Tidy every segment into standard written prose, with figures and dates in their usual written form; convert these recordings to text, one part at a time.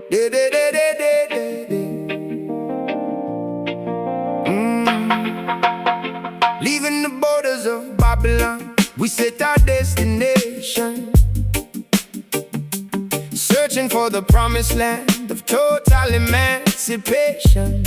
De, de, de, de, de, de, de. Leaving the borders of Babylon, we set our destination. Searching for the promised land of total emancipation.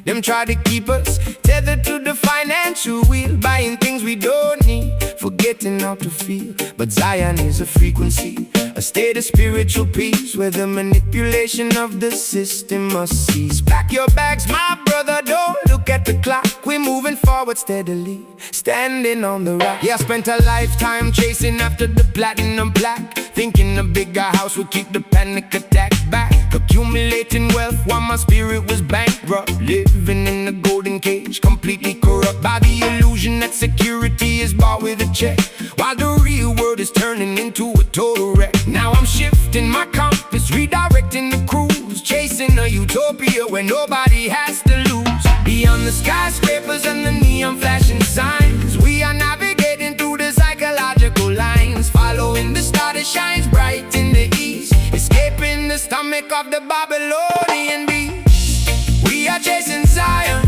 Them try to keep us tethered to the financial wheel, buying things we don't need, forgetting how to feel. But Zion is a frequency, a state of spiritual peace, where the manipulation of the system must cease. Pack your bags, my brother, don't look at the clock. We're moving forward steadily, standing on the rock. Yeah, I spent a lifetime chasing after the platinum plaque, thinking a bigger house would keep the panic attack back. Accumulating wealth while my spirit was bankrupt, living in a golden cage, completely corrupt by the illusion that security is bought with a check, while the real world is turning into a total wreck. Now I'm shifting my compass, redirecting the cruise, chasing a utopia where nobody has to lose. Beyond the skyscrapers and the neon flashing signs, we are navigating through the psychological lines, following the star that shines bright in the east, escaping the stomach of the Babylonian beast. We are chasing Zion,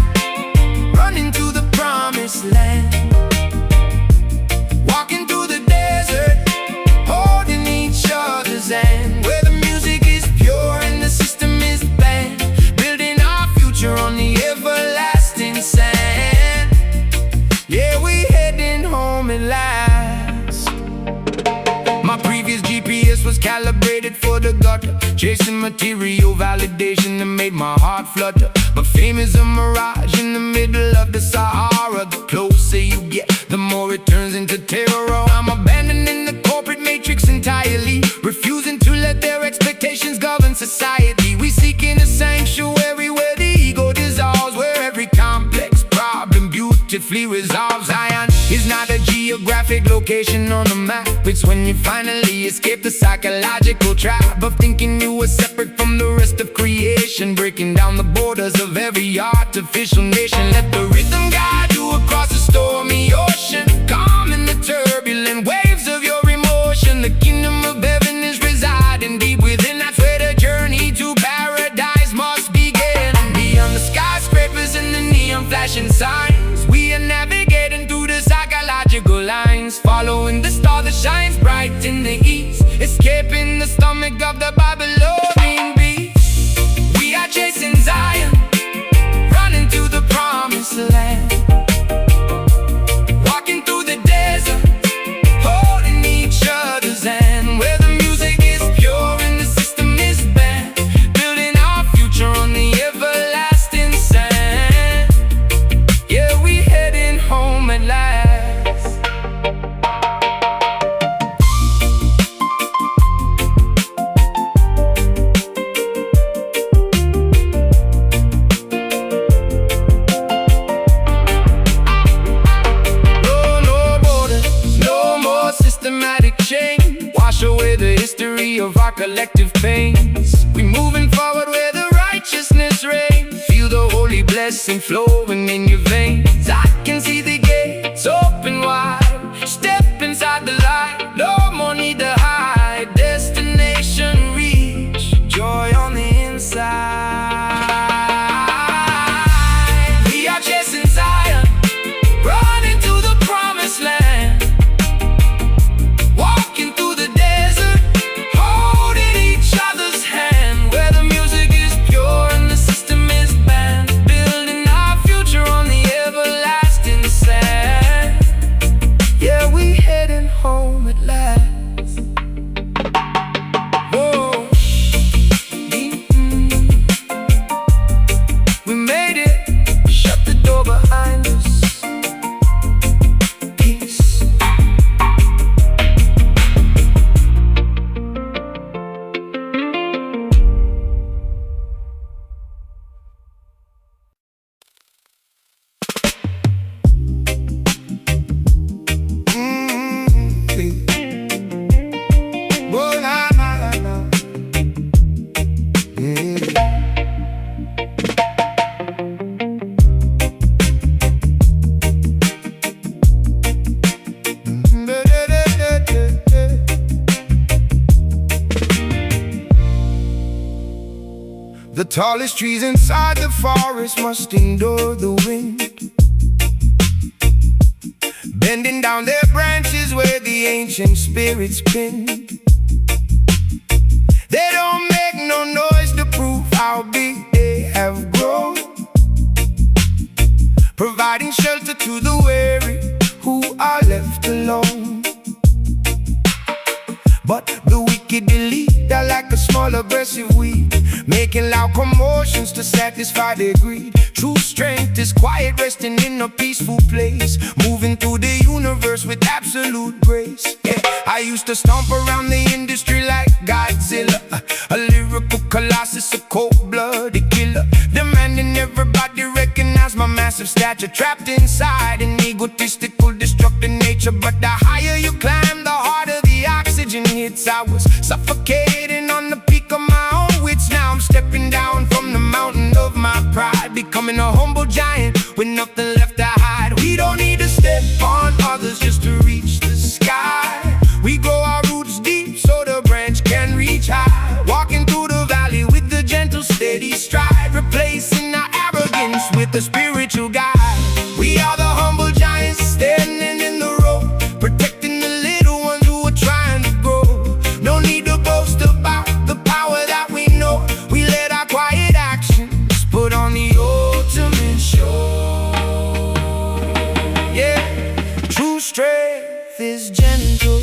running to the promised land, walking through the desert, holding each other's hand, where the music is pure and the system is banned, building our future on the everlasting sand. Yeah, we heading home at last. My previous GPS was calibrated for the gutter, chasing material validation that made my heart flutter. But fame is a mirage in the middle of the Sahara. The closer you get, the more it turns into terror. I'm abandoning the corporate matrix entirely, refusing to let their expectations govern society. We seeking a sanctuary where the ego dissolves, where every complex problem beautifully resolves. Zion is not a geographic location on a map, it's when you finally escape the psychological trap of thinking you were separate from the rest of creation, breaking down the borders of every artificial nation. Let the rhythm guide you across the stormy ocean, calm in the turbulent waves of your emotion. The kingdom of heaven is residing deep within, that's where the journey to paradise must begin. Beyond the skyscrapers and the neon flashing signs, we are navigating through the psychological lines, following the star that shines bright in the east, escaping the stomach of the Babylonian beast. We are chasing Zion, running to the promised land, walking through the desert, holding each other's hand, where the music is pure and the system is banned, building our future on the everlasting sand. Yeah, we heading home at last. Wash away the history of our collective pains. We moving forward where the righteousness reigns. Feel the holy blessing flowing in your veins. I can see the gates open wide. Step inside the light, no more need to hide. Destination reach, joy on the inside. We are chasing Zion, running to the promised land, walking through the desert, holding each other's hand, where the music is pure and the system is banned, building our future on the everlasting The tallest trees inside the forest must endure the wind, bending down their branches where the ancient spirits pinned. They don't make no noise to prove how big they have grown, providing shelter to the weary who are left alone. But the wicked elite are like a small aggressive weed, making loud commotions to satisfy their greed. True strength is quiet, resting in a peaceful place, moving through the universe with absolute grace. Yeah, I used to stomp around the industry like Godzilla, a lyrical colossus, a cold-blooded killer, demanding everybody recognize my massive stature, trapped inside an egotistical, destructive nature. But the higher you climb, the harder the oxygen hits. I was suffocating on the peak of my own wits. Now I'm stepping down from the mountain of my pride, becoming a humble giant with nothing left to hide. We don't need to step on others just to reach the sky. We grow our roots deep so the branch can reach high, walking through the valley with the gentle, steady stride, replacing our arrogance with a spiritual guide. We are the humble giants standing in the road, protecting the little ones who are trying to grow. No need to boast about the power that we know. We let our quiet actions put on the ultimate show. Yeah, true strength is gentle.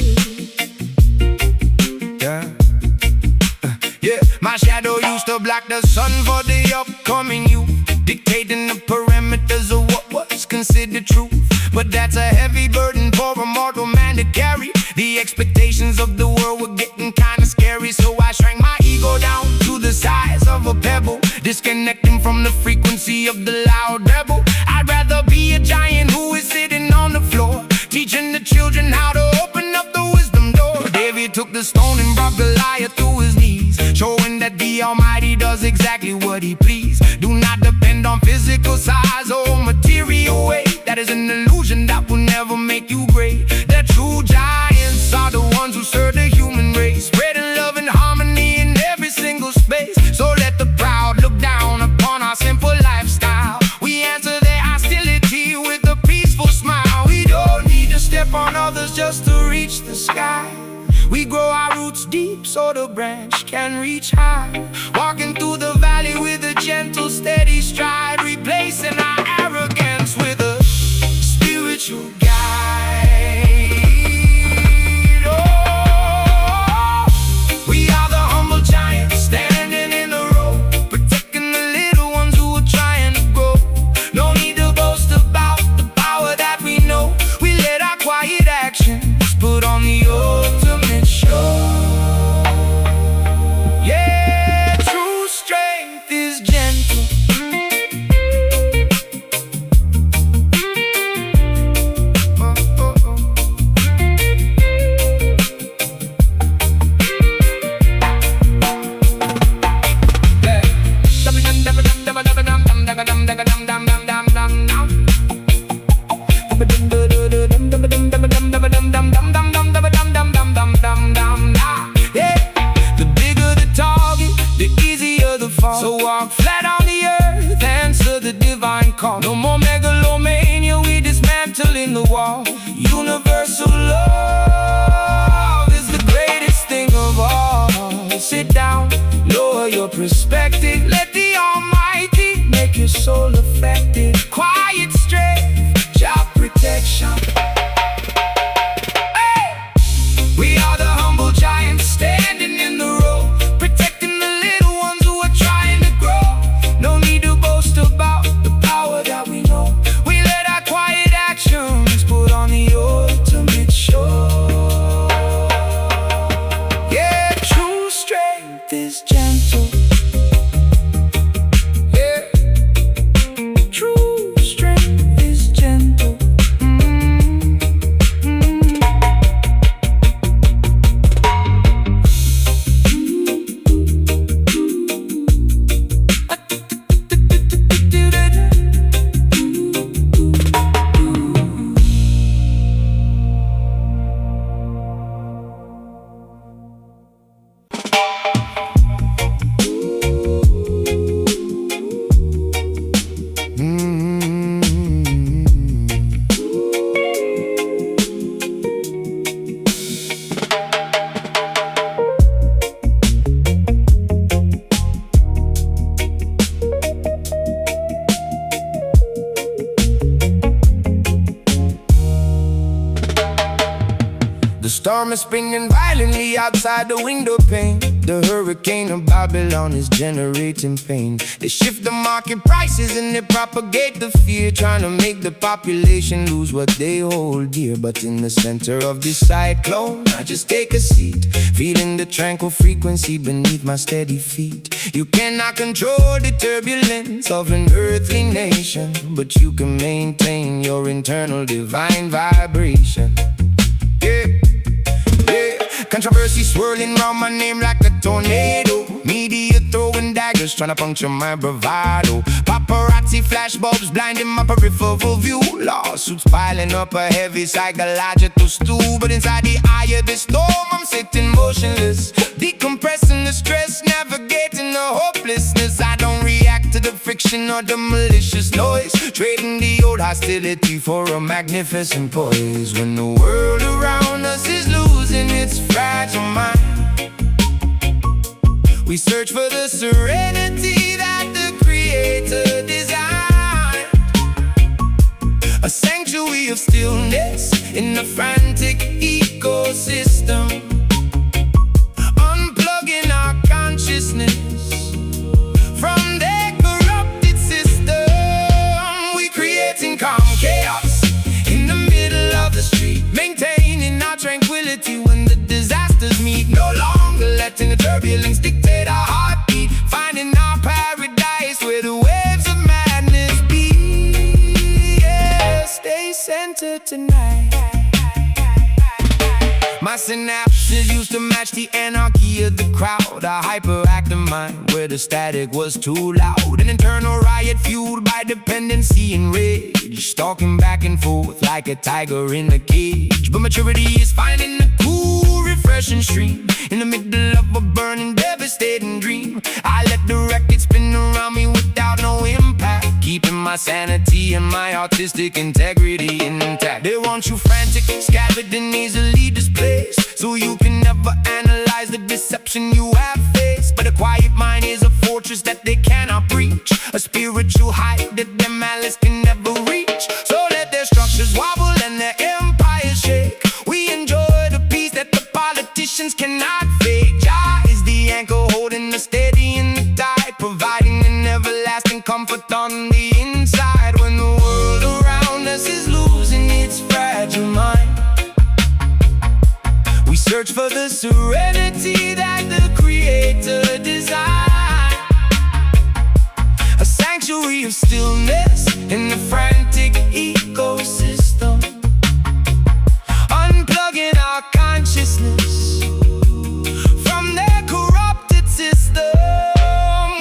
Yeah, my shadow used to block the sun for the upcoming youth, dictating the parameters of what was considered truth. But that's a heavy burden for a mortal man to carry. The expectations of the world were getting kinda scary, so I shrank my ego down to the size of a pebble, disconnecting from the frequency of the loud rebel. I'd rather be a giant who is sitting on the floor, teaching the children how to open up the wisdom door. David took the stone and brought Goliath to his knees, showing that the Almighty does exactly what He please. Do not depend on physical size or material weight. That is an illusion that will never make you great. The true giants are the ones who serve the human race, spreading love and harmony in every single space. So let the proud look down upon our simple lifestyle. We answer their hostility with a peaceful smile. We don't need to step on others just to reach the sky. We grow our roots deep so the branch can reach high, walking through the valley with a gentle, steady stride, replacing our arrogance with a spiritual guide. Oh, we are the humble giants standing in the road, protecting the little ones who are trying to grow. No need to boast about the power that we know. We let our quiet actions put on the ultimate show. Yeah, true strength is gentle. So walk flat on the earth, answer the divine call. No more megalomania, we dismantling the wall. Universal love is the greatest thing of all. Sit down, lower your perspective, let the Almighty make your soul affected. Quiet strength, job protection. Hey! We are the humble giants standing in the road, protecting the little ones who are trying to grow. No need to boast about the power that we know. We let our quiet actions put on the ultimate show. Yeah, true strength is gentle. Yeah, true strength is gentle. storm is spinning violently outside the window pane. The hurricane of Babylon is generating pain. They shift the market prices and they propagate the fear, trying to make the population lose what they hold dear. But in the center of this cyclone, I just take a seat, feeling the tranquil frequency beneath my steady feet. You cannot control the turbulence of an earthly nation, but you can maintain your internal divine vibration. Yeah, yeah. Controversy swirling round my name like a tornado. Media throwing daggers, trying to puncture my bravado. Paparazzi flashbulbs blinding my peripheral view. Lawsuits piling up a heavy psychological stool. But inside the eye of this storm, I'm sitting motionless, decompressing the stress, navigating the hopelessness. I don't react to the friction or the malicious noise, trading the old hostility for a magnificent poise. When the world around us is losing its fragile mind, we search for the serenity that the Creator designed. A sanctuary of stillness in the frantic ecosystem, unplugging our consciousness from their corrupted system. We creating calm chaos in the middle of the street, maintaining our tranquility when the disasters meet. No longer letting the turbulence dictate our heartbeat, finding our paradise where the waves of madness beat. Yeah, stay centered tonight. My synapses used to match the anarchy of the crowd, a hyperactive mind where the static was too loud. An internal riot fueled by dependency and rage, stalking back and forth like a tiger in a cage. But maturity is finding a cool, refreshing stream in the middle of a burning, devastating dream. I let the record spin around me without no impact, keeping my sanity and my artistic integrity intact. They want you frantic, scattered and easily displaced, so you can never analyze the deception you have faced. But a quiet mind is a fortress that they cannot breach, a spiritual height that their malice can never reach. So let their structures wobble and their empires shake. We enjoy the peace that the politicians cannot fake. Jah is the anchor holding us steady in the tide, providing an everlasting comfort on the inside. When the world around us is losing its fragile mind, we search for the serenity that the Creator designed. A sanctuary of stillness in the frantic ecosystem, unplugging our consciousness from their corrupted system.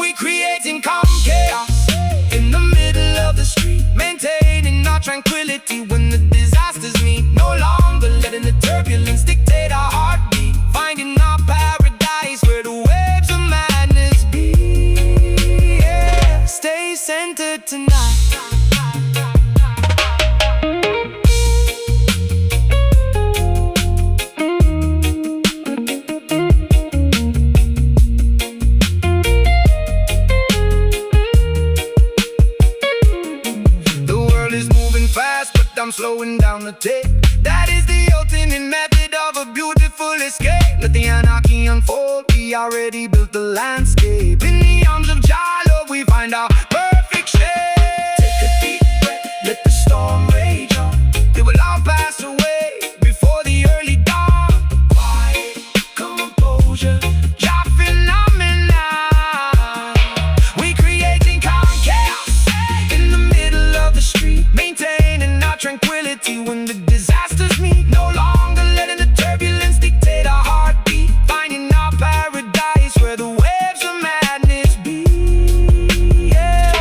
We creating calm chaos in the middle of the street, maintaining our tranquility when the disasters meet. No longer letting the turbulence dictate our heartbeat, finding our paradise where the waves of madness beat. Yeah, stay centered tonight. I'm slowing down the tape. That is the ultimate method of a beautiful escape. Let the anarchy unfold, we already built the landscape. In the arms of Jah, Lord, we find our perfect shape. Take a deep breath, let the storm rage on. It will all pass away before the early dawn. Quiet, composure, Jah phenomenon. We creating calm chaos in the middle of the street, maintaining our tranquility when the disasters meet. No longer letting the turbulence dictate our heartbeat, finding our paradise where the waves of madness beat. Yeah,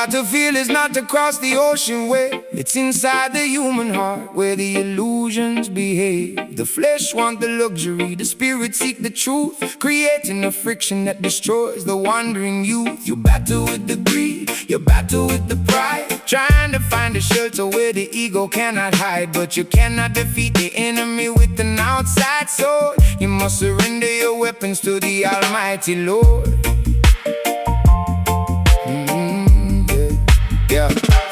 battlefield is not across the ocean way. It's inside the human heart where the illusions behave. The flesh wants the luxury, the spirit seek the truth, creating a friction that destroys the wandering youth. You battle with the greed, you battle with the pride, trying to find a shelter where the ego cannot hide. But you cannot defeat the enemy with an outside sword. You must surrender your weapons to the Almighty Lord. Yeah.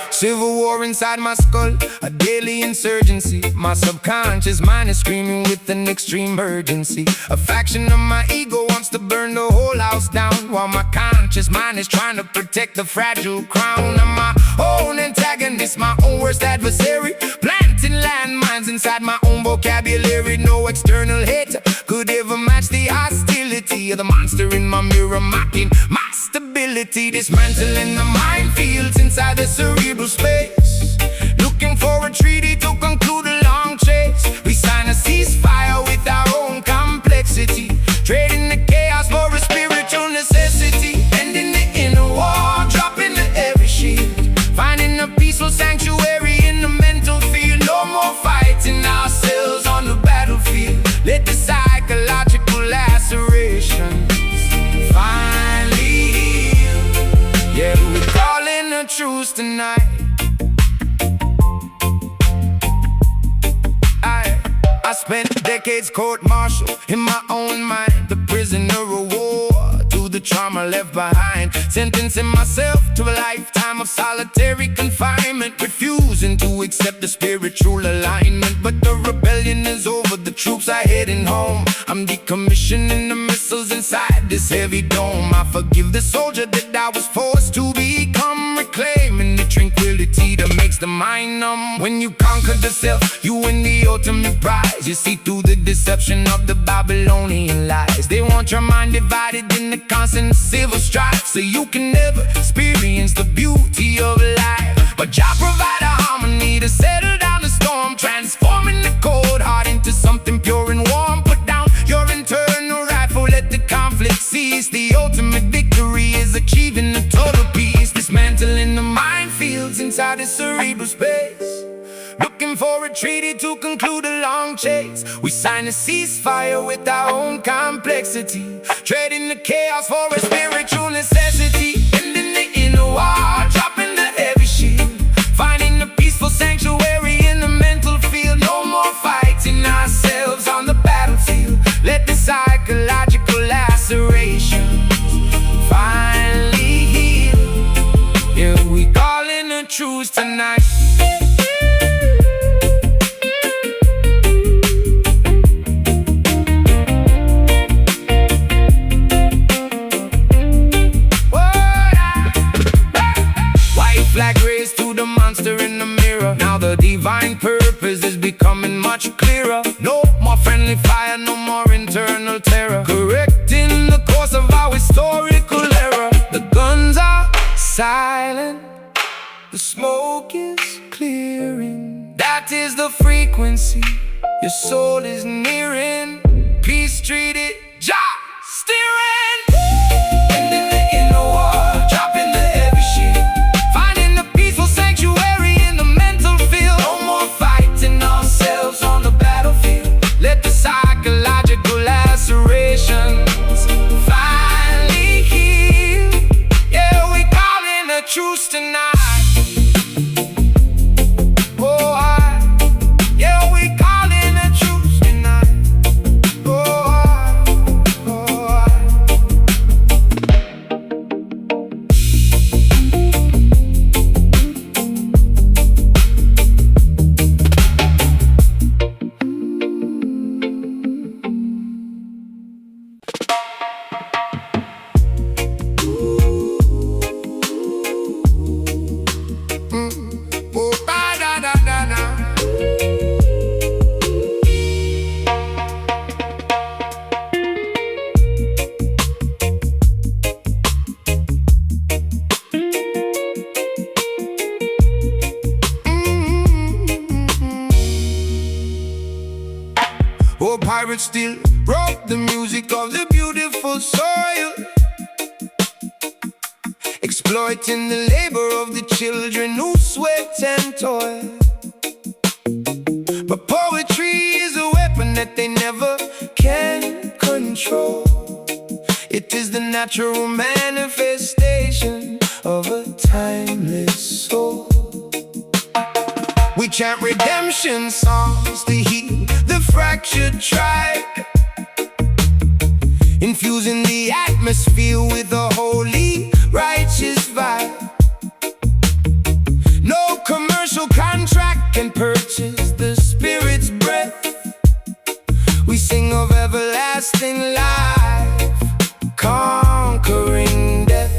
Civil war inside my skull, a daily insurgency. My subconscious mind is screaming with an extreme urgency. A faction of my ego wants to burn the whole house down, while my conscious mind is trying to protect the fragile crown. I'm my own antagonist, my own worst adversary, planting landmines inside my own vocabulary. No external hate could ever match the hostility of the monster in my mirror, mocking my stability. Dismantling the minefields inside the cerebral space, looking for a treaty to conclude a long chase. We sign a ceasefire with our own complexity, trading the chaos for a spiritual necessity. Ending the inner war, dropping the heavy shield, finding a peaceful sanctuary in the mental field. No more fighting ourselves on the battlefield. Let the psychological lacerations finally heal. Yeah, we're calling a truce tonight. I spent decades court-martial in my own mind, the prisoner of war to the trauma left behind, sentencing myself to a lifetime of solitary confinement, refusing to accept the spiritual alignment. But the rebellion is over, the troops are heading home. I'm decommissioning the missiles inside this heavy dome. I forgive the soldier that I was forced to become, reclaiming the tranquility that makes the mind numb. When you conquer the self, you win the ultimate prize. You see through the deception of the Babylonian lies. They want your mind divided in the constant civil strife, so you can never experience the beauty of life. But Jah provide a harmony to settle down the storm, transforming the cold heart into something pure and warm. Put down your internal rifle, let the conflict cease. The ultimate victory is achieving the total peace. Dismantling the minefields inside the cerebral space, looking for a treaty to conclude a long chase. We sign a ceasefire with our own complexity, trading the chaos for a spiritual necessity. Ending the inner war, dropping the heavy shield, finding a peaceful sanctuary in the mental field. No more fighting ourselves on the battlefield. Let the psychological lacerations finally heal. Yeah, we calling a truce tonight. Flag raised to the monster in the mirror. Now the divine purpose is becoming much clearer. No more friendly fire, no more internal terror, correcting the course of our historical error. The guns are silent, the smoke is clearing. That is the frequency your soul is nearing. Peace treated, Jah steering. Ending the inner war, dropping the heavy shield, finding a peaceful sanctuary in the mental field. No more fighting ourselves on the battlefield. Let the psychological lacerations finally heal. Yeah, we calling a truce tonight. Oh, pirates still rock the music of the beautiful soil, exploiting the labor of the children who sweat and toil. But poetry is a weapon that they never can control. It is the natural manifestation of a timeless soul. We chant redemption songs to heal the fractured tribe, infusing the atmosphere with a holy, righteous vibe. No commercial contract can purchase the Spirit's breath. We sing of everlasting life, conquering death.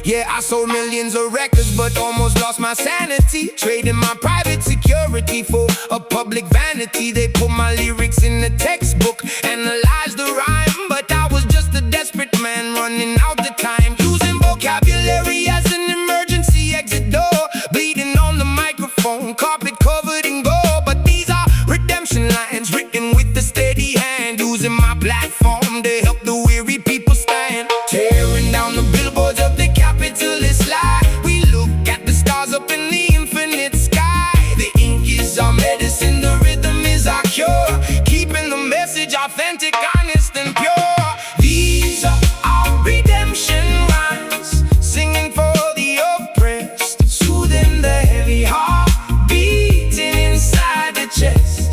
Yeah, I sold millions of records but almost lost my sanity, trading my private security for a public vanity. They put my lyrics in the textbook, analyzed the rhyme, but I was just a desperate man running out the time, using vocabulary as an emergency exit door, bleeding on the microphone, carpet covered in gold. But these are redemption lines written with a steady hand, using my platform to help the weary people stand. Tearing down the billboards of the capitalist lie, we look at the stars up in the infinite sky. The ink is our medicine, the rhythm is our cure, keeping the message authentic, honest and pure. These are our redemption rhymes, singing for the oppressed, soothing the heavy heart beating inside the chest.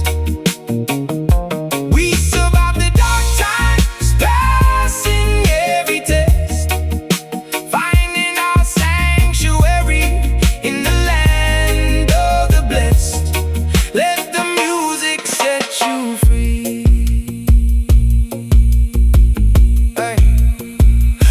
We survive the dark times, passing every test, finding our sanctuary in the land of the blessed. Let the music set you free. Hey.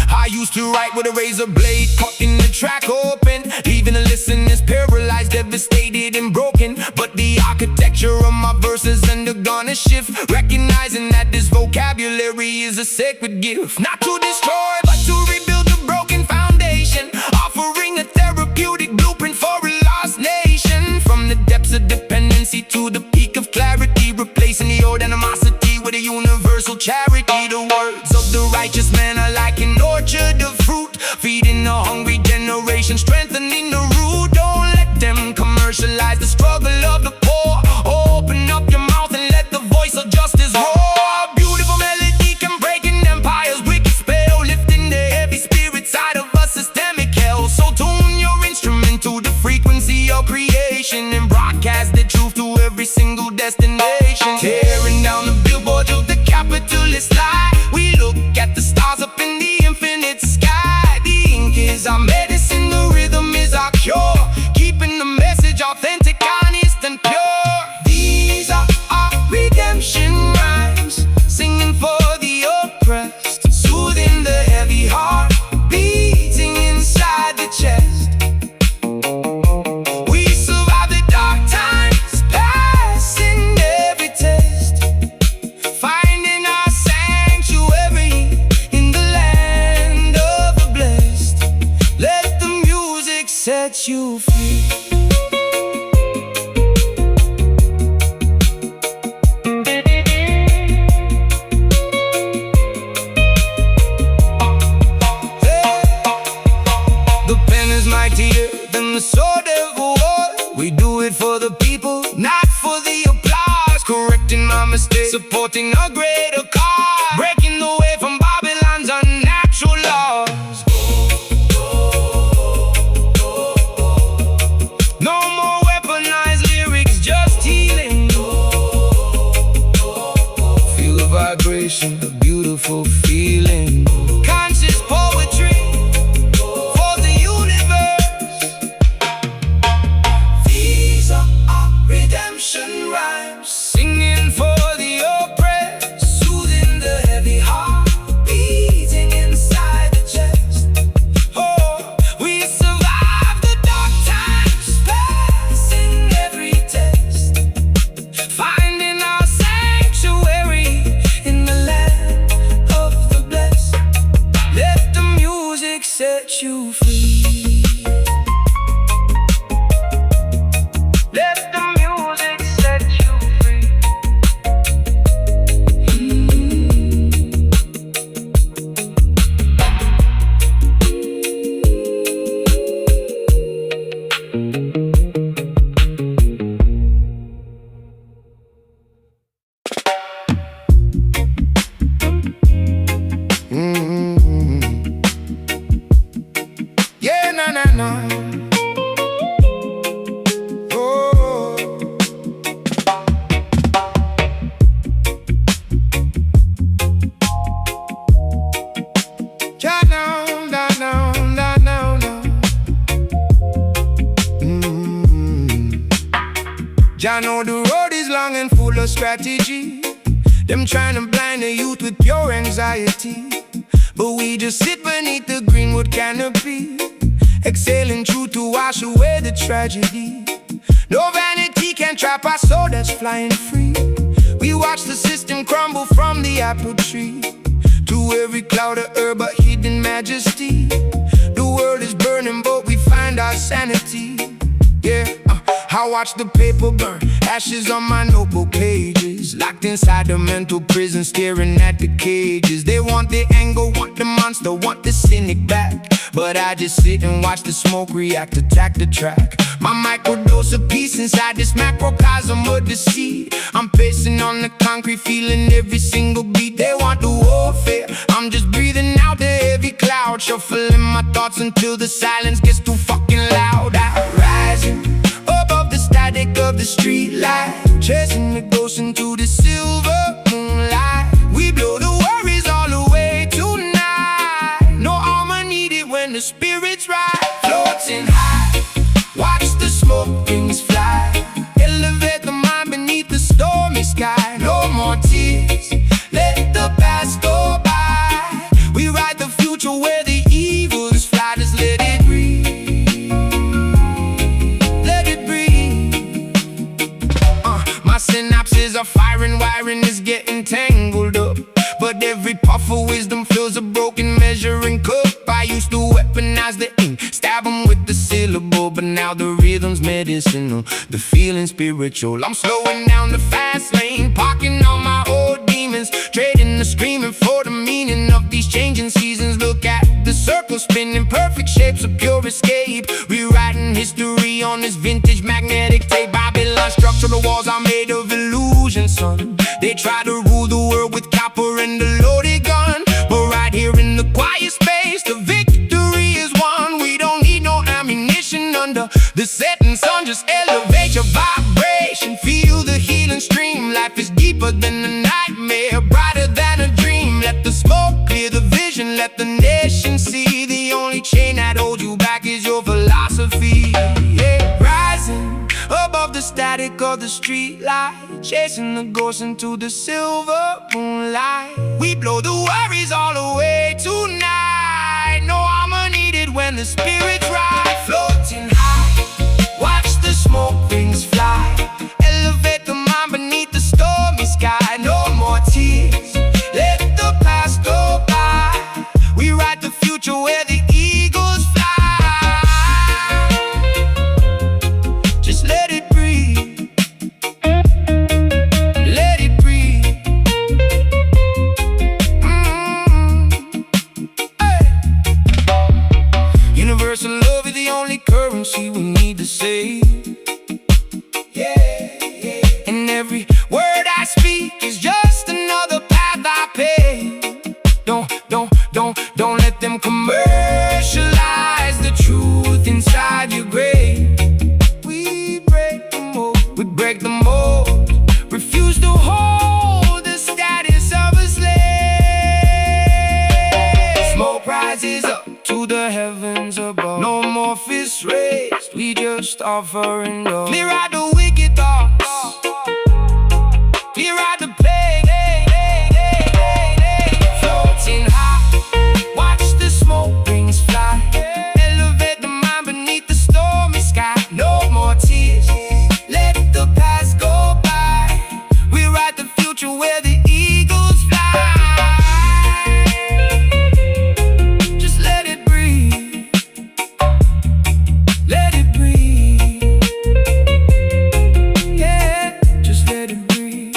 I used to write with a razor blade, cutting the track open, leaving the listeners paralyzed, devastated and broken. But the architecture of my verses undergone a shift, recognizing that this vocabulary is a sacred gift, not to destroy but to rebuild the broken foundation, offering a therapeutic blueprint for a lost nation. From the depths of dependency to the peak of clarity, replacing the old animosity with a universal charity. The words of the righteous man are like an orchard of fruit, feeding the hungry generation, strengthening the root. Don't let them commercialize the struggle of the poor. Open up your mouth and let the voice of justice roar. Beautiful melody can break an empire's wicked spell, lifting the heavy spirit side of a systemic hell. So tune your instrument to the frequency of creation and broadcast the truth to every single destination. Tearing down the billboards of the capitalist lie, we look at the stars up in the infinite sky. The ink is our medicine, the rhythm is our cure, keeping the message authentic, honest and pure. These are our redemption rhymes, singing for the oppressed, soothing the heavy heart beating inside the chest. We survive the dark times, passing every test, finding our sanctuary in the land of the blessed. Let the music set you free. The pen is mightier than the sword of war. We do it for the people, not for the applause. Correcting my mistakes, supporting a greater cause, breaking away from Babylon's unnatural laws. No more weaponized lyrics, just healing. Feel the vibration, a beautiful feeling. Conscious poetry for the universe. These are our redemption rhymes, singing for the oppressed, soothing the heavy heart beating inside the chest. Oh, we survive the dark times, passing every test, finding our sanctuary in the land of the blessed. Jah know the road is long and full of strategy. Them trying to blind the youth with pure anxiety, but we just sit beneath the greenwood canopy, exhaling truth to wash away the tragedy. No vanity can trap our soul that's flying free. We watch the system crumble from the apple tree to every cloud of herb but hidden majesty. The world is burning but we find our sanity. Yeah, I watch the paper burn, ashes on my notebook pages, locked inside the mental prison, staring at the cages. They want the anger, want the monster, want the cynic back, but I just sit and watch the smoke react, attack the track. My microdose of peace inside this macrocosm of deceit. I'm pacing on the concrete, feeling every single beat. They want the warfare, I'm just breathing out the heavy cloud, shuffling my thoughts until the silence gets too fucking loud. I rising above the static of the street light, chasing the ghosts into the silver moonlight. We blow the worries all away tonight. No armor needed when the spirit's right. Floating high, watch the smoke rings fly, elevate the mind beneath the stormy sky. No more tears, let the past go by. We ride the future where the evils fly. Just let it breathe, let it breathe. My synapses are firing, wiring is getting tangled up, but every puff of wisdom fills a broken measuring cup. I used to weaponize the ink, stab them with the syllable, but now the rhythm's medicinal, the feeling spiritual. I'm slowing down the fast lane, parking all my old demons, trading the screaming for the meaning of these changing seasons. Look at the circle spinning, perfect shapes of pure escape, rewriting history on this vintage magnetic tape. Babylon structural walls are made of illusion, son. They try to rule the world with copper and a loaded gun, but right here in the quiet space, the victory is won. We don't need no ammunition under the setting sun. Just elevate your vibration, feel the healing stream. Life is deeper than a nightmare, brighter than a dream. Let the smoke clear the vision, let the nation see. The only chain that holds you back is your philosophy. Yeah. Rising above the static of the street light, chasing the ghosts into the silver moonlight. We blow the worries all away tonight. No armor needed when the spirit's right. Floating high, watch the smoke rings fly, elevate the mind beneath the stormy sky. No more tears, let the past go by. We ride the future where the eagles fly. Just let it breathe, let it breathe. Hey. Universal love is the only currency we need to save. Yeah, yeah. And every word I speak is just another path I pay. Don't let them commercialize the truth inside your grave. We break the mold, we break the mold. Refuse to hold the status of a slave. Smoke rises up to the heavens above. No more fists raised, we just offering love. Clear out the wicked thoughts, clear out the plague. Floating high, watch the smoke rings fly, elevate the mind beneath the stormy sky. No more tears, let the past go by. We ride the future where the eagles fly. Just let it breathe, let it breathe. Yeah, just let it breathe.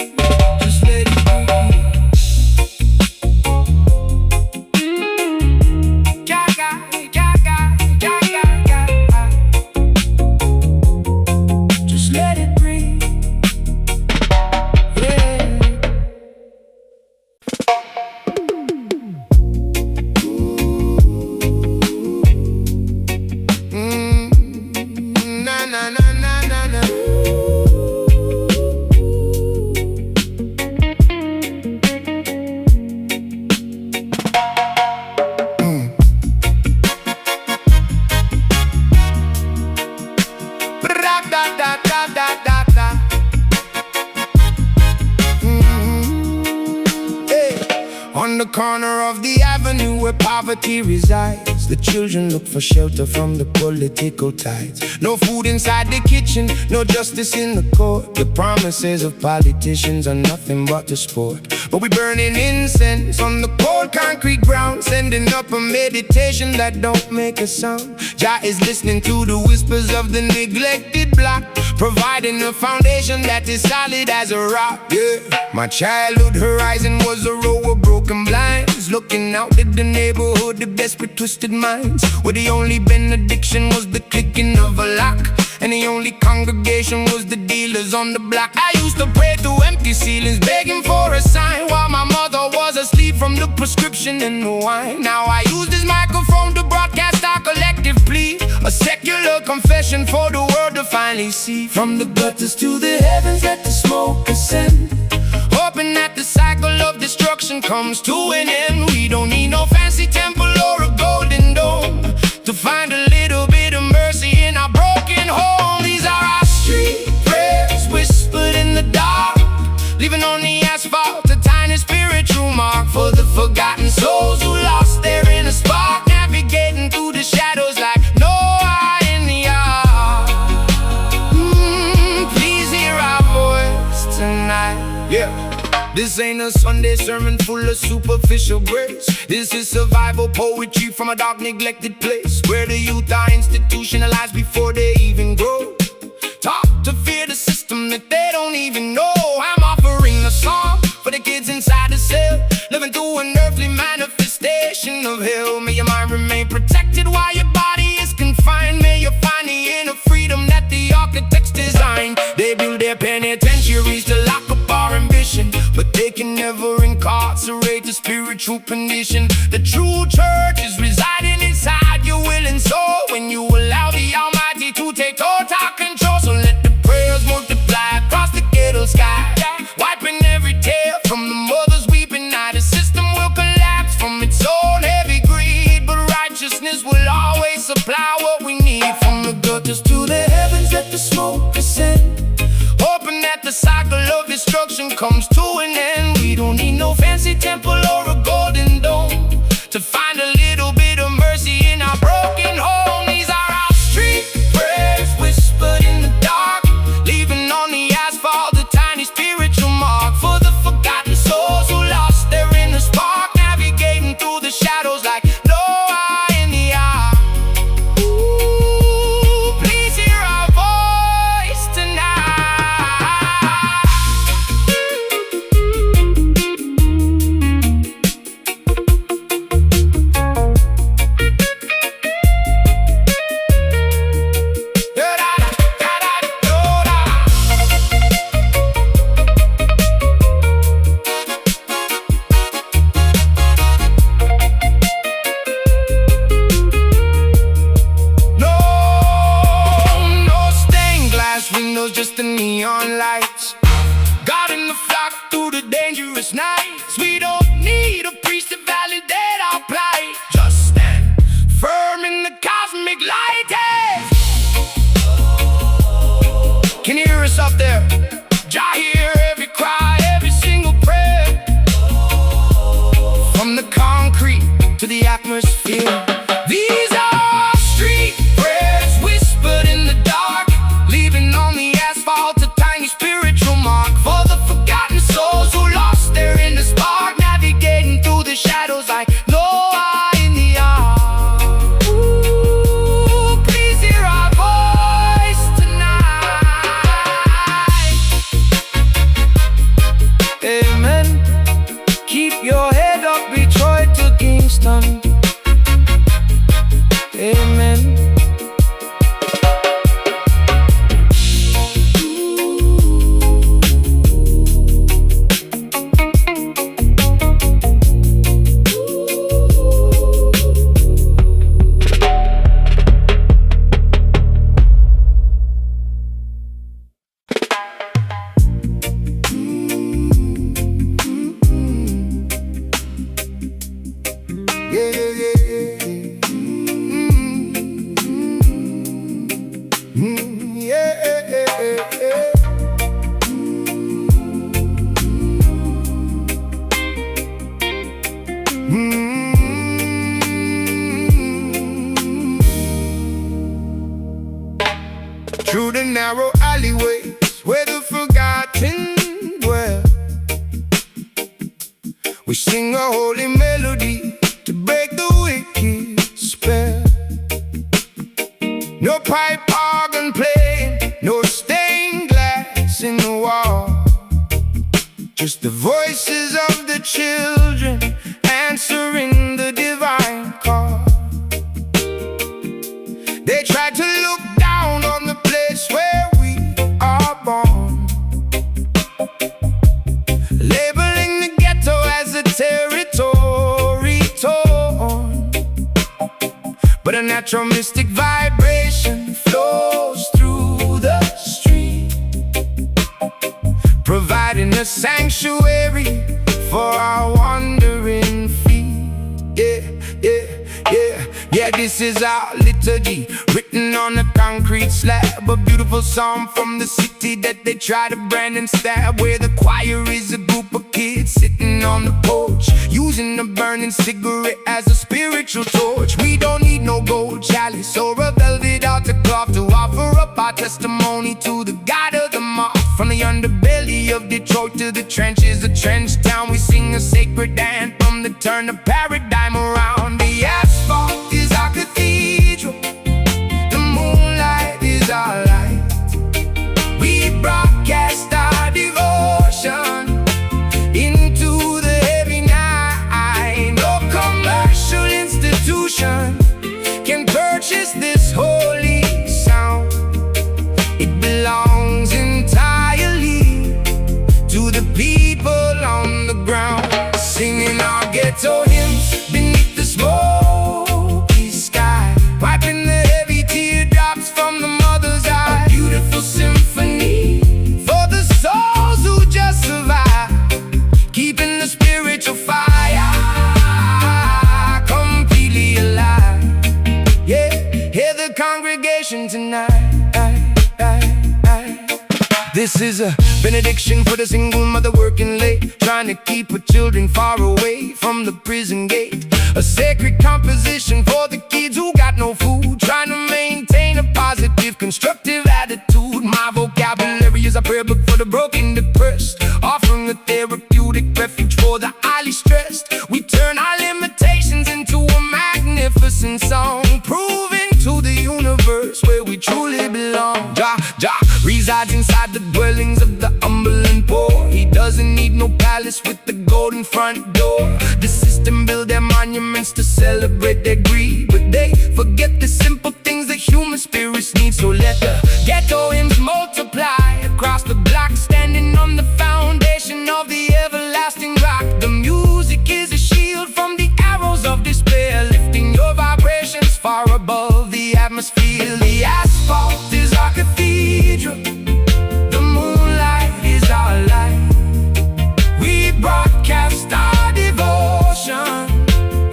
the corner of the avenue where poverty resides, the children look for shelter from the political tides. No food inside the kitchen, no justice in the court. The promises of politicians are nothing but a sport. But we burning incense on the cold concrete ground, sending up a meditation that don't make a sound. Jah is listening to the whispers of the neglected block, providing a foundation that is solid as a rock. Yeah. My childhood horizon was a row of broken blinds, looking out at the neighborhood of desperate twisted minds, where the only benediction was the clicking of a lock, and the only congregation was the dealers on the block. I used to pray through empty ceilings, begging for a sign, while my mother was asleep from the prescription and the wine. Now I use this microphone to broadcast our collective plea, a secular confession for the world to finally see. From the gutters to the heavens, let the smoke ascend, hoping that the cycle of destruction comes to an end. We don't need no fancy temple or a golden dome to find a little bit of mercy in our broken home. These are our street prayers whispered in the dark, leaving on the asphalt a tiny spiritual mark for the forgotten souls who lost their inner spark, navigating through the shadows like no eye in the eye. Please hear our voice tonight. Yeah. This ain't a Sunday sermon full of superficial grace. This is survival poetry from a dark, neglected place, where the youth are institutionalized before they even grow, taught to fear the system that they don't even know. I'm offering a song for the kids inside the cell, living through an earthly manifestation of hell. May your mind remain protected while your body is confined. May you find the inner freedom that the architects designed. They build their penitentiaries to lock up our ambition, but they can never incarcerate the spiritual condition. The true church is residing inside your will and soul, when you allow the Almighty to take total control. So let the prayers multiply across the ghetto sky, wiping every tear from the mothers weeping. Now the system will collapse from its own heavy greed, but righteousness will always supply what we need. From the gutters to the heavens, let the smoke ascend, hoping that the cycle of destruction comes to an end. We don't need no fancy temple or a golden dome to find a little bit of mercy in our broken home. These are our street prayers whispered We sing a holy melody to break the wicked spell. No pipe organ playing, no stained glass in the wall. Just the voices of the children answering the divine call. They tried to look down on the place where we are born, labeling the ghetto as a territory torn. But a natural mystic vibration flows through the street, providing a sanctuary for our wandering feet. Yeah, this is our liturgy, written on a concrete slab. A beautiful psalm from the city that they try to brand and stab, where the choir is a group of kids sitting on the porch, using a burning cigarette as a spiritual torch. We don't need no gold chalice or a velvet altar cloth to offer up our testimony to the God of the moth. From the underbelly of Detroit to the trenches of Trench Town, we sing a sacred anthem to turn the paradigm around. The asphalt is our cathedral, the moonlight is our light. We broadcast our devotion into the heavy night. No commercial institution can purchase this holy sound. It belongs entirely to the people on the ground, singing our ghetto hymns beneath the smoky sky, wiping the heavy teardrops from the mother's eye. A beautiful symphony for the souls who just survive, keeping the spiritual fire completely alive. Yeah, hear the congregation tonight. This is a benediction for the single mother working late, trying to keep her children far away from the prison gate. A sacred composition for the kids who got no food, trying to maintain a positive, constructive attitude. My vocabulary is a prayer book for the broken, depressed, offering a therapeutic refuge for the highly stressed. We turn our limitations into a magnificent song, proving to the universe where we truly belong. Jah resides inside the dwellings of the humble and poor. He doesn't need no palace with the golden front door. The system build their monuments to celebrate their greed, but they forget the simple things that human spirits need. So let the ghetto hymns multiply across the block, standing on the foundation of the everlasting rock. The music is a shield from the arrows of despair, lifting your vibrations far above the atmosphere. The asphalt is our cathedral, the moonlight is our light. We broadcast our devotion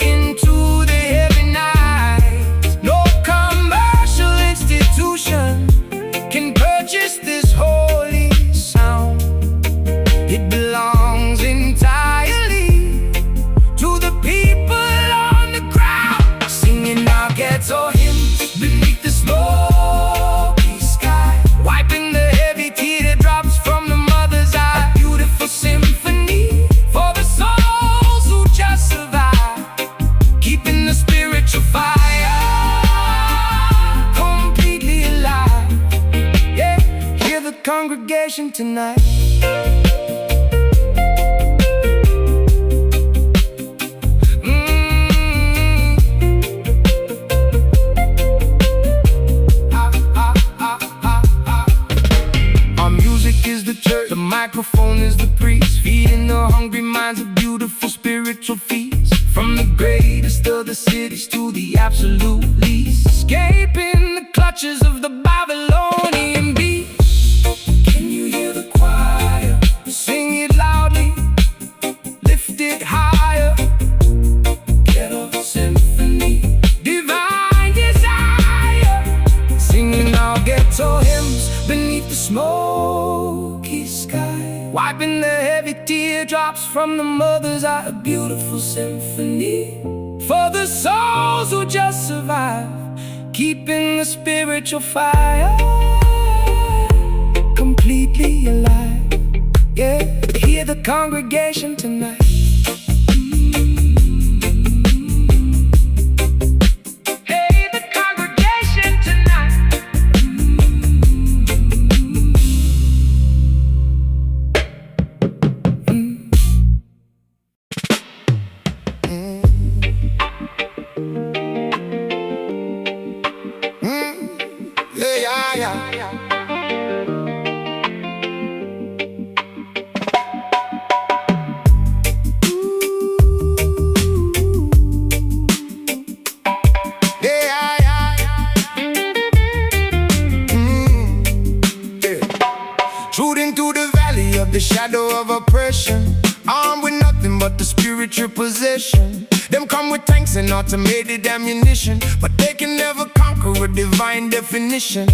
into the heavy night. No commercial institution can purchase this holy sound. It belongs entirely to the people on the ground, singing our ghetto hymns beneath the smoky sky, wiping the heavy teardrops from the mother's eye. A beautiful symphony for the souls who just survive, keeping the spiritual fire completely alive. Yeah, hear the congregation tonight. The microphone is the priest, feeding the hungry minds of beautiful spiritual feasts. From the greatest of the cities to the absolute least, escaping the clutches of the Babylonian beast. Can you hear the choir? Sing it loudly, lift it higher. Ghetto symphony, divine desire, singing our ghetto hymns beneath the smoky sky, wiping the heavy teardrops from the mother's eye. A beautiful symphony for the souls who just survive, keeping the spiritual fire completely alive. Yeah, hear the congregation tonight. salvation, armed with nothing but the spiritual possession. Them come with tanks and automated ammunition, but they can never conquer a divine definition.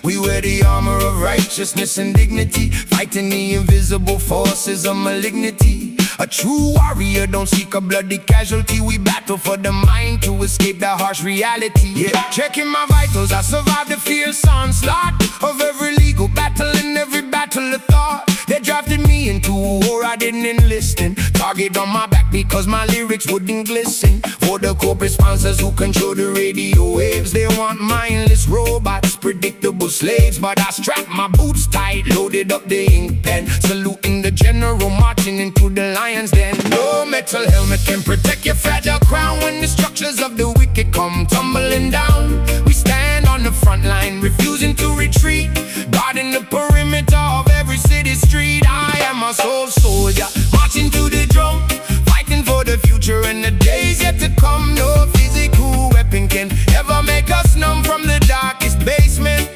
We wear the armor of righteousness and dignity, fighting the invisible forces of malignity. A true warrior don't seek a bloody casualty. We battle for the mind to escape that harsh reality. Yeah, checking my vitals, I survived the fierce onslaught of every legal battle and every battle of thought. They drafted me into a war I didn't enlist in. Target on my back because my lyrics wouldn't glisten. For the corporate sponsors who control the radio waves, they want mindless robots, predictable slaves. But I strapped my boots tight, loaded up the ink pen, saluting the general, marching into the lion's den. No metal helmet can protect your fragile crown when the structures of the wicked come tumbling down. We stand on the front line, refusing to retreat, guarding the perimeter of every city street. I am a soul soldier, marching to the drum, fighting for the future and the days yet to come. No physical weapon can ever make us numb, from the darkest basement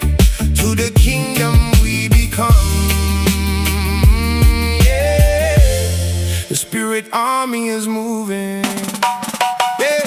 to the kingdom we become. Yeah, the spirit army is moving. Yeah,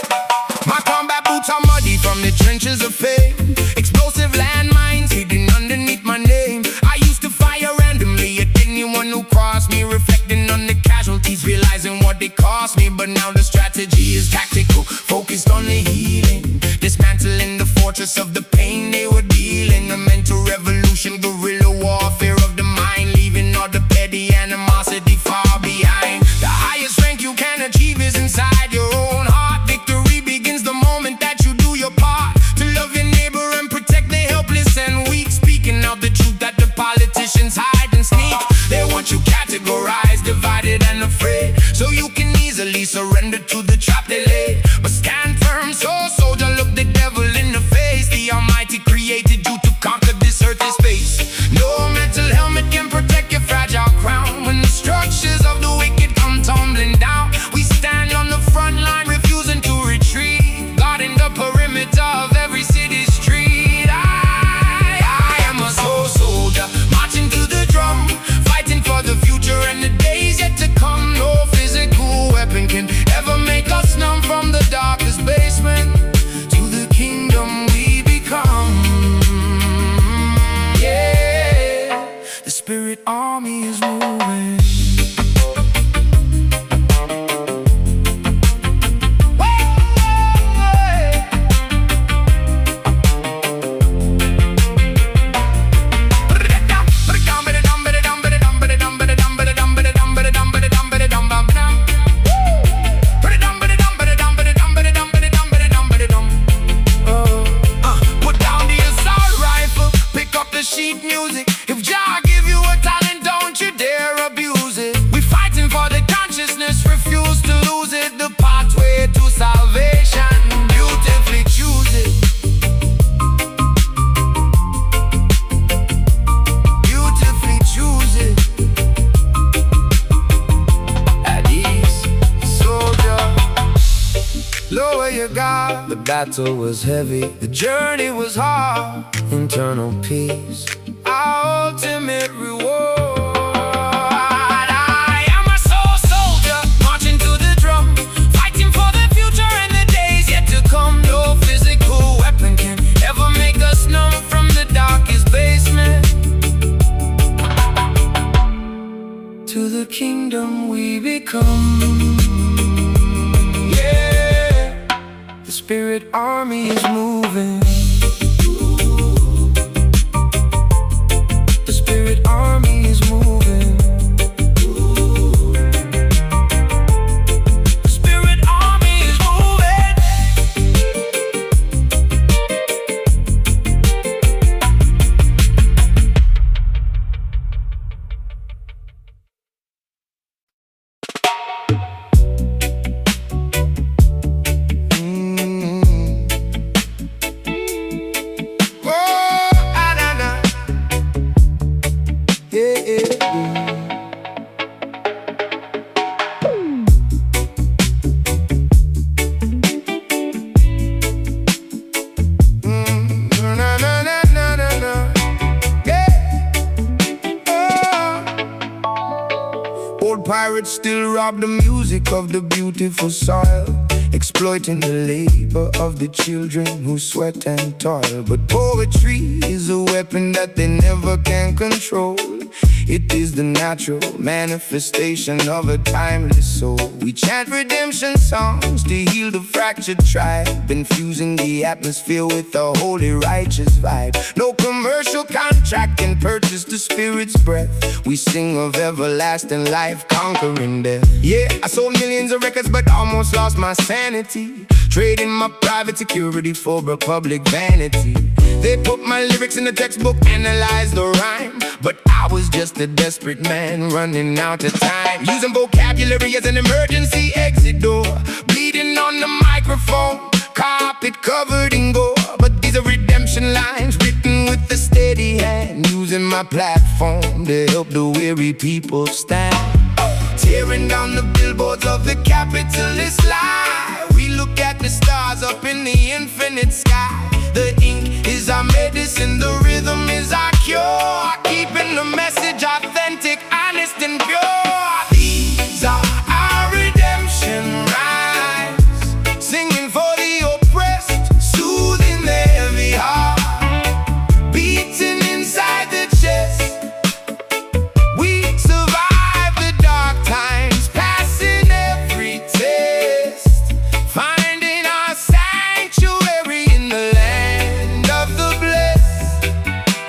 my combat boots are muddy from the trenches of fame, explosive landmines hidden underneath my name. I used to fire randomly at anyone who crossed me, reflecting on the casualties, realizing what they cost me. But now the strategy is tactical, focused on the healing, dismantling the fortress of the pain they were dealing. A mental revolution, guerrilla warfare of the mind, leaving all the petty animosity far behind. The highest rank you can achieve is inside your own heart. Victory begins the moment that you do your part, to love your neighbor and protect the helpless and weak, speaking out the truth that the politicians hide and sneak. They want you categorized, divided and afraid, so you can easily surrender to the trap they laid. But stand firm, so soldier, look the devil in the face. The Almighty created you to conquer this earth and space. No metal helmet can protect your fragile crown when the structures of the wicked come tumbling down. We stand on the front line, refusing to retreat, guarding the perimeter of every city street. I am a soul soldier, marching to the drum, fighting for the future and the days yet to come. No physical weapon can ever make us numb, from the darkest basement to the kingdom we become. Yeah, the spirit army is moving. Sheet music. If Jah give you a talent, don't you dare abuse it. We fighting for the consciousness, refuse to lose it. The pathway to salvation, beautifully choose it. Beautifully choose it. At ease, soldier, lower your guard. The battle was heavy, the journey was hard. Internal peace, our ultimate reward. I am a soul soldier, marching to the drum, fighting for the future and the days yet to come. No physical weapon can ever make us numb, from the darkest basement to the kingdom we become. Yeah, the spirit army is moving. Army is moving. The spirit army is moving. Yeah. poets still rob the music of the beautiful soil, exploiting the labor of the children who sweat and toil. But poetry is a weapon that they never can control. It is the natural manifestation of a timeless soul. We chant redemption songs to heal the fractured tribe, infusing the atmosphere with a holy righteous vibe. No commercial contract can purchase the spirit's breath. We sing of everlasting life conquering death. Yeah, I sold millions of records but almost lost my sanity, trading my private security for a public vanity. They put my lyrics in the textbook, analyzed the rhyme, but I was just a desperate man running out of time, using vocabulary as an emergency exit door, bleeding on the microphone, carpet covered in gore. But these are redemption lines written with a steady hand, using my platform to help the weary people stand. Tearing down the billboards of the capitalist lie, we look at the stars up in the infinite sky. The ink is our medicine, the rhythm is our cure, keeping the message authentic, honest and pure. These are our redemption rhymes, singing for the oppressed, soothing the heavy heart, beating inside the chest. We survive the dark times, passing every test, finding our sanctuary in the land of the blessed.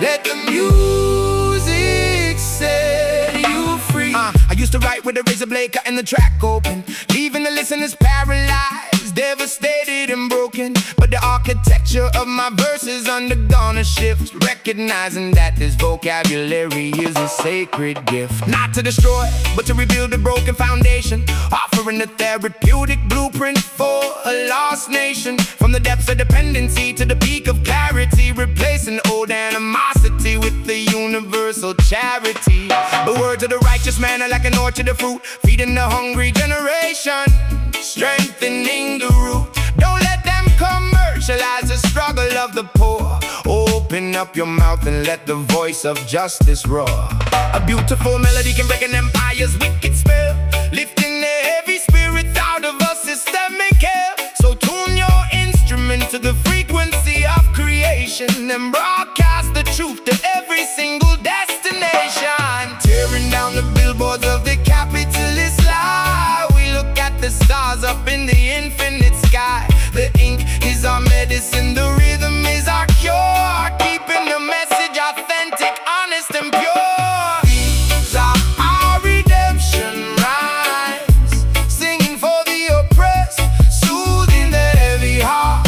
Let the music set you free. I used to write with a razor blade, cutting the track open, leaving the listeners paralyzed, devastated and broken. But the architecture of my verses undergone a shift, recognizing that this vocabulary is a sacred gift, not to destroy, but to rebuild a broken foundation, offering a therapeutic blueprint for a lost nation. From the depths of dependency to the peak of clarity, replacing old animosity with the universal charity. The words of the righteous man are like an orchard of fruit, feeding the hungry generation, strengthening the root. Don't let them commercialize the struggle of the poor. Open up your mouth and let the voice of justice roar. A beautiful melody can break an empire's wicked spell, lifting the heavy spirits out of a systemic hell. So tune your instrument to the frequency of creation and broadcast the truth to every single destination. Tearing down the billboards of the capitalist lie, we look at the stars up in the infinite sky. The ink is our medicine, the rhythm is our cure, keeping the message authentic, honest and pure. These are our redemption rhymes, singing for the oppressed, soothing the heavy heart,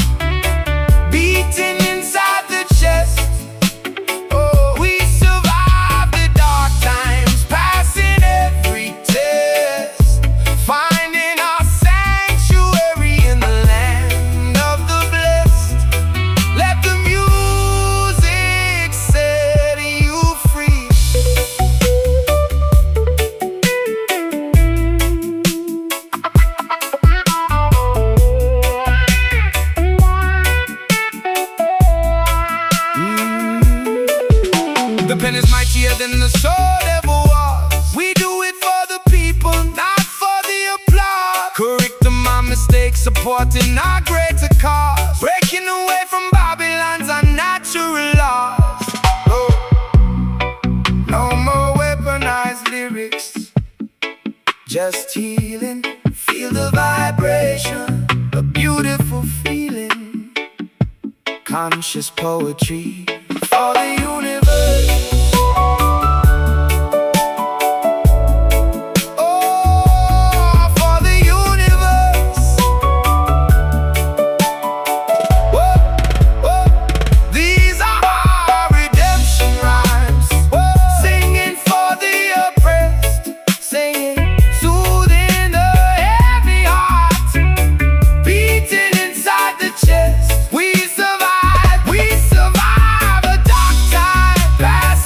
beating inside the chest. Oh, we survive the dark times, passing every test, finding our sanctuary in the land of the blessed. Let the music set you free. The pen is mightier than the sword ever was. We do it for the people, not for the applause. Correcting my mistakes, supporting our greater cause, breaking away from Babylon's unnatural laws. Oh, no more weaponized lyrics, just healing. Feel the vibration, a beautiful feeling. Conscious poetry for the universe. Oh, for the universe. Whoa, whoa. These are our redemption rhymes, singing for the oppressed, singing, soothing the heavy heart, beating inside the chest. We survive a dark time, pass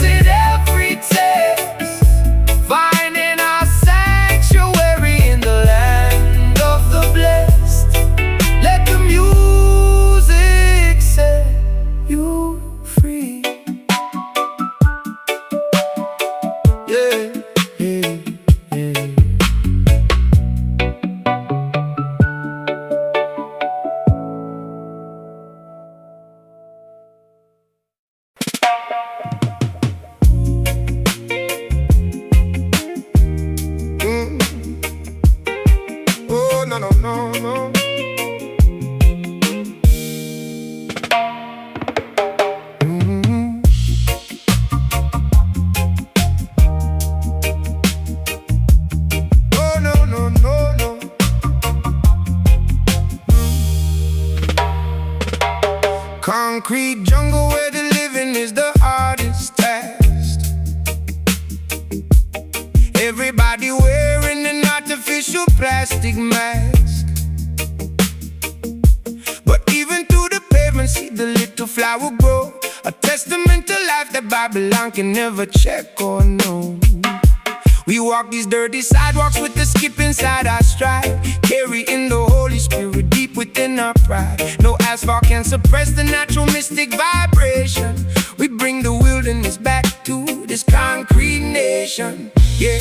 no, no, no. Oh, no, no, no, no. Concrete jungle where the living is the hardest task. Everybody wearing an artificial plastic mask. But even through the pavement, see the little flower grow. A testament to life that Babylon can never check or know. We walk these dirty sidewalks with the skip inside our stride, carrying the Holy Spirit deep within our pride. No asphalt can suppress the natural mystic vibration. We bring the wilderness back to this concrete nation. Yeah,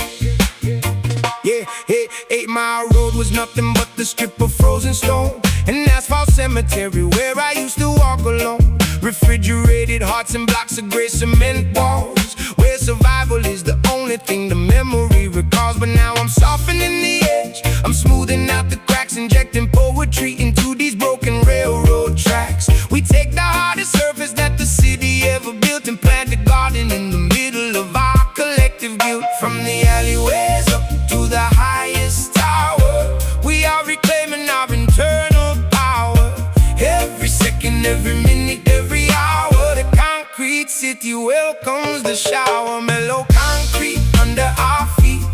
yeah, hey, 8 Mile Road was nothing but the strip of frozen stone. An asphalt cemetery where I used to walk alone. Refrigerated hearts and blocks of gray cement walls, where survival is the only thing the memory recalls. But now I'm softening the edge, I'm smoothing out the cracks, injecting poetry into these broken railroad tracks. We take the hardest surface that the city ever built and plant a garden in the middle of our collective guilt. From the alleyways up to the highest tower, we are reclaiming our internal power. Every second, every minute, every hour, the concrete city welcomes the shower. Mellow concrete under our feet,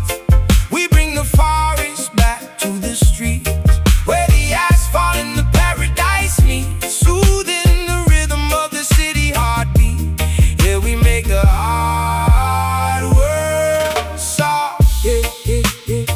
we bring the forest back to the street, where the asphalt and the paradise meet, soothing the rhythm of the city heartbeat. Yeah, we make the hard world soft. Yeah, yeah, yeah.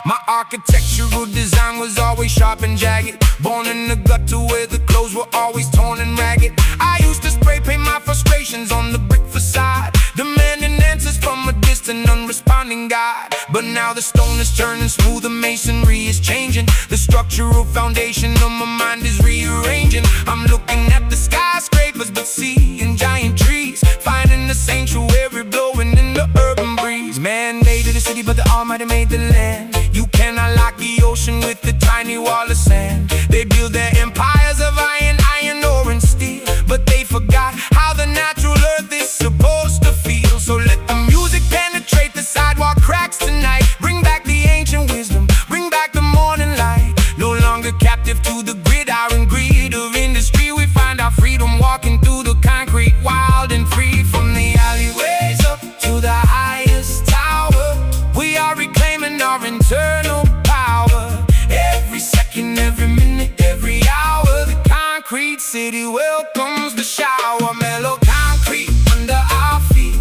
My architectural design was always sharp and jagged. Born in the gutter where the clothes were always torn and ragged. I used to spray paint my frustrations on the brick facade, demanding answers from a distant, unresponding God. But now the stone is turning smooth, the masonry is changing. The structural foundation of my mind is rearranging. I'm looking at the skyscrapers but seeing giant trees, finding the sanctuary blowing in the urban breeze. Man made the city but the Almighty made the land. You cannot lock the ocean with a tiny wall of sand. They build their empires of iron, ore and steel, but they forgot how the natural earth is supposed to feel. So let the music penetrate the sidewalk cracks tonight. Bring back the ancient wisdom, bring back the morning light. No longer captive to the gridiron greed of industry, we find our freedom walking through the concrete, wild and free. From the alleyways up to the highest tower, we are reclaiming our internal power. Every second, every minute, every hour, the concrete city welcomes the shower. Mellow concrete under our feet,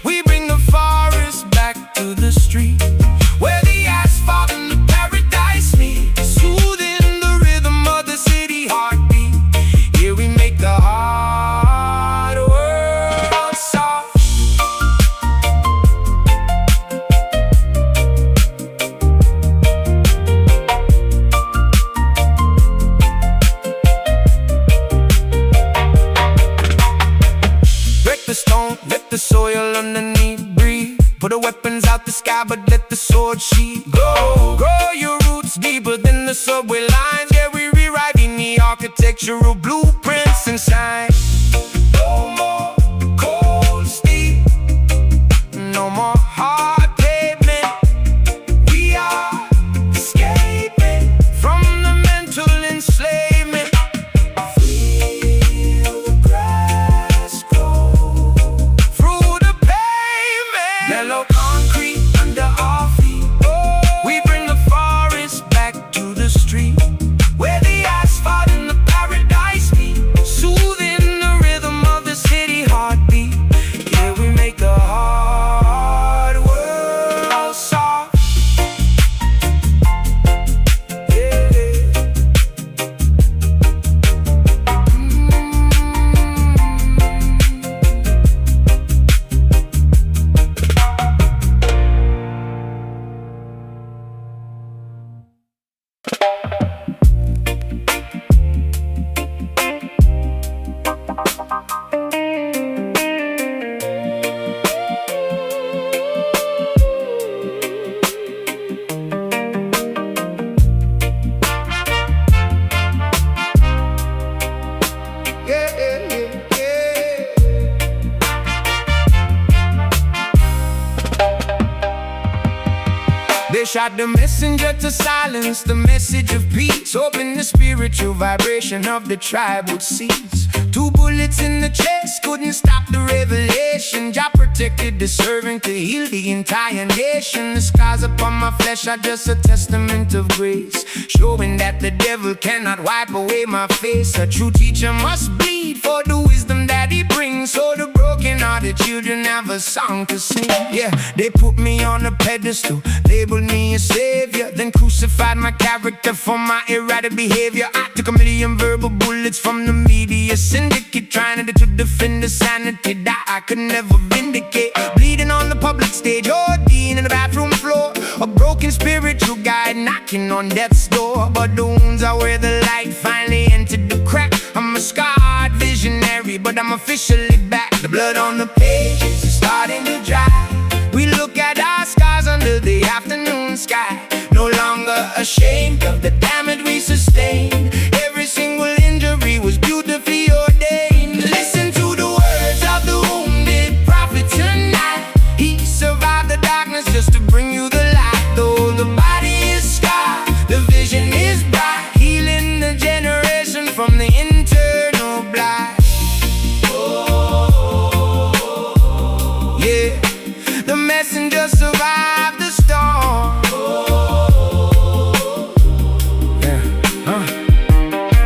we bring the forest back to the street, where the asphalt and the paradise meet, soothing the rhythm of the city heartbeat. Here we make the hard world soft. Break the stone, let the soil underneath breathe. Put the weapons out the sky, but let the sword sheath glow. Grow your roots deeper than the subway lines. Yeah, we rewriting the architectural blueprints and signs. No more cold steel, no more hard pavement. We are escaping from the mental enslavement. Feel the grass grow through the pavement. Mellow concrete under our feet, we bring the forest back to the street, where the asphalt and the paradise They shot the messenger to silence the message of peace, hoping the spiritual vibration of the tribe would cease. 2 bullets in the chest couldn't stop the revelation. Jah protected the servant to heal the entire nation. The scars upon my flesh are just a testament of grace, showing that the devil cannot wipe away my face. A true teacher must bleed for the wisdom that he brings, so the broken-hearted children have a song to sing. Yeah, they put me on a pedestal, labeled me a savior, then crucified my character for my erratic behavior. I took 1,000,000 verbal bullets from the media syndicate, trying to defend the sanity that I could never vindicate. Bleeding on the public stage, ODing in the bathroom floor, a broken spiritual guide knocking on death's door. But the wounds are where the light finally entered the crack. I'm a scarred visionary, but I'm officially back. The blood on the pages is starting to dry. We look at our scars under the afternoon sky, no longer ashamed of the damage we sustained. Every single injury was beautifully ordained. Listen to the words of the wounded prophet tonight. He survived the darkness just to bring you the light. Though the body is scarred, the vision is bright, healing the generation from the internal blight. The messenger survived the storm.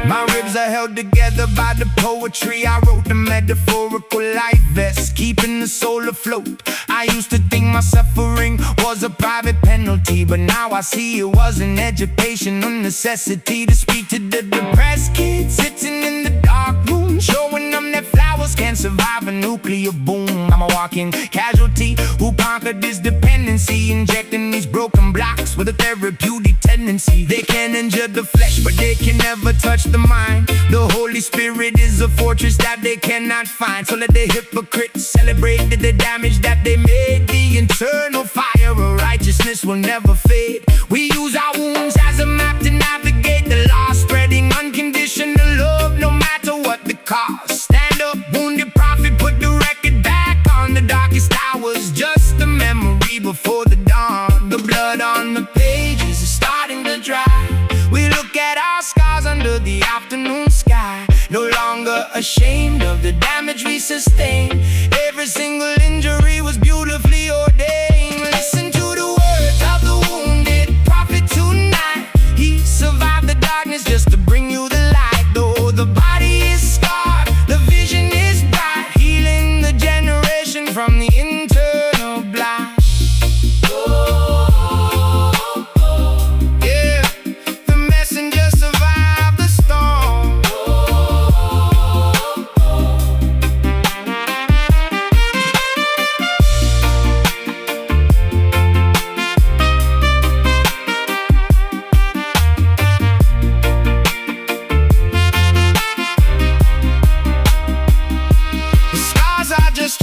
My ribs are held together by the poetry. I wrote the metaphorical life vest, keeping the soul afloat. I used to think my suffering was a private penalty, but now I see it was an educational necessity. To speak to the depressed kids sitting in the dark room, showing them that flowers can survive a nuclear boom. I'm a walking casualty who conquered this dependency, injecting these broken blocks with a therapeutic tendency. They can injure the flesh, but they can never touch the mind. The Holy Spirit is a fortress that they cannot find. So let the hypocrites celebrate the damage that they made. The internal fire of righteousness will never fade. We use our wounds as a map to navigate the lost, spreading unconditional love no matter what the cost. Stand up, wounded prophet, put the record back on. The darkest hours, just a memory before the dawn. The blood on the pages is starting to dry. We look at our scars under the afternoon sky, no longer ashamed of the damage we sustained. Every single injury was beautifully ordained. Listen to the words of the wounded prophet tonight. He survived the darkness just to bring you the light. Though the body is scarred, the vision is bright, healing the generation from the internal blight.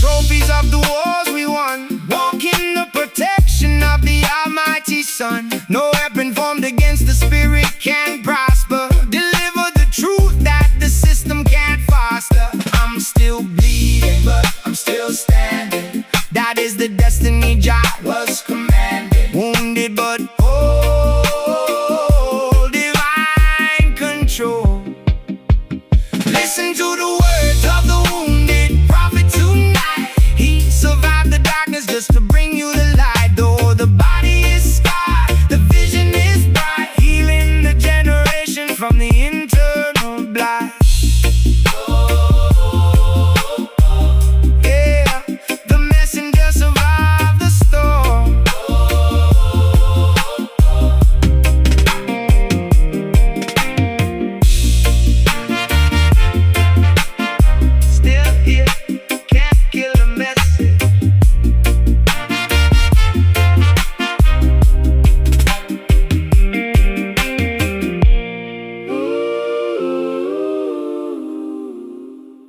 Trophies of the wars we won, walk in the protection of the Almighty Son.